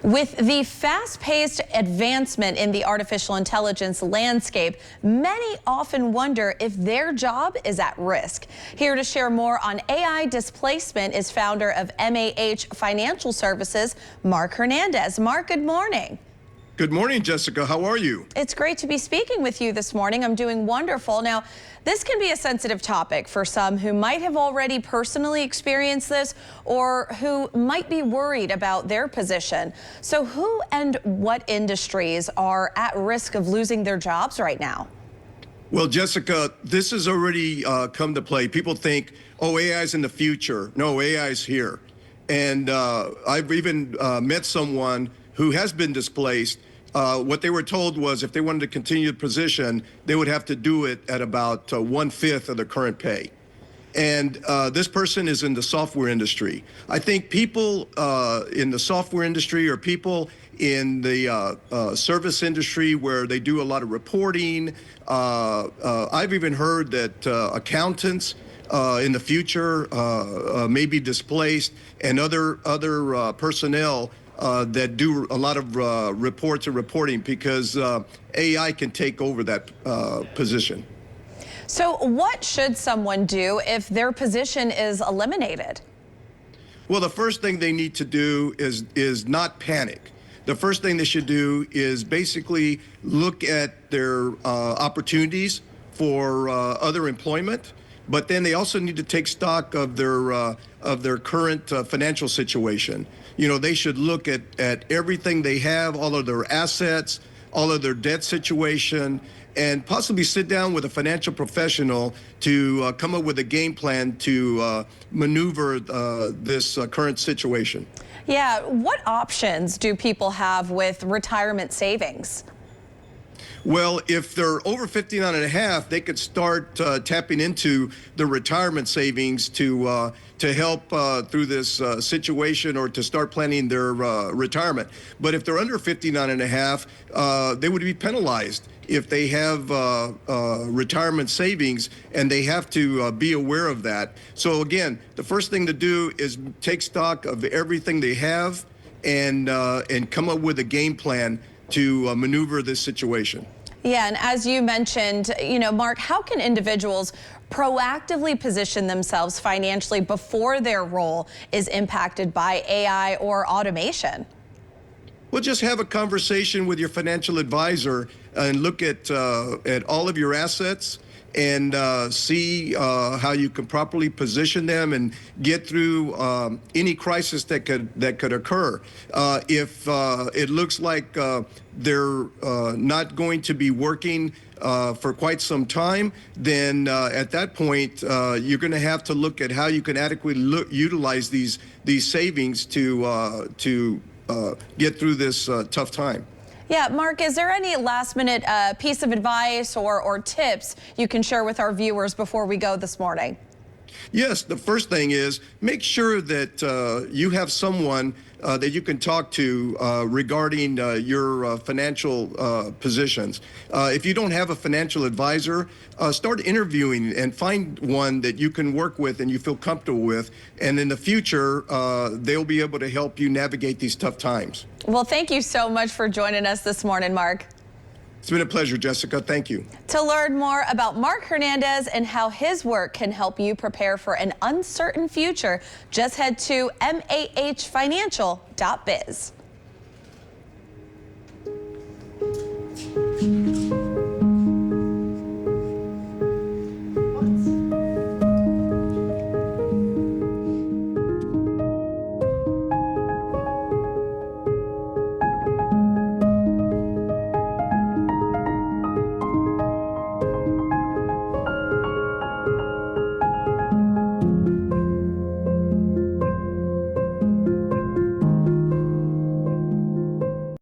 With the fast-paced advancement in the artificial intelligence landscape, many often wonder if their job is at risk. Here to share more on AI displacement is founder of M.A.H. Financial Services, Marc Hernandez. Marc, good morning. Good morning, Jessica. How are you? It's great to be speaking with you this morning. I'm doing wonderful. Now, this can be a sensitive topic for some who might have already personally experienced this or who might be worried about their position. So who and what industries are at risk of losing their jobs right now? Well, Jessica, this has already come to play. People think, oh, AI is in the future. No, AI is here. And I've even met someone who has been displaced. What they were told was if they wanted to continue the position, they would have to do it at about 1/5 of the current pay. And this person is in the software industry. I think people in the software industry or people in the service industry where they do a lot of reporting. I've even heard that accountants in the future may be displaced, and other personnel that do a lot of reports and reporting, because AI can take over that position. So what should someone do if their position is eliminated? Well, the first thing they need to do is not panic. The first thing they should do is basically look at their opportunities for other employment, but then they also need to take stock of their current financial situation. You know, they should look at everything they have, all of their assets, all of their debt situation, and possibly sit down with a financial professional to come up with a game plan to maneuver this current situation. Yeah, what options do people have with retirement savings? Well, if they're over 59 and a half, they could start tapping into the retirement savings to help through this situation, or to start planning their retirement. But if they're under 59 and a half, they would be penalized if they have retirement savings, and they have to be aware of that. So again, the first thing to do is take stock of everything they have and come up with a game plan to maneuver this situation. Yeah, and as you mentioned, you know, Marc, how can individuals proactively position themselves financially before their role is impacted by AI or automation? Well, just have a conversation with your financial advisor and look at all of your assets and see how you can properly position them and get through any crisis that could occur. If it looks like they're not going to be working for quite some time, then at that point you're going to have to look at how you can adequately utilize these savings to get through this tough time. Yeah, Marc, is there any last-minute piece of advice or tips you can share with our viewers before we go this morning? Yes, the first thing is make sure that you have someone that you can talk to regarding your financial positions. If you don't have a financial advisor, start interviewing and find one that you can work with and you feel comfortable with. And in the future, they'll be able to help you navigate these tough times. Well, thank you so much for joining us this morning, Marc. It's been a pleasure, Jessica. Thank you. To learn more about Marc Hernandez and how his work can help you prepare for an uncertain future, just head to mahfinancial.biz.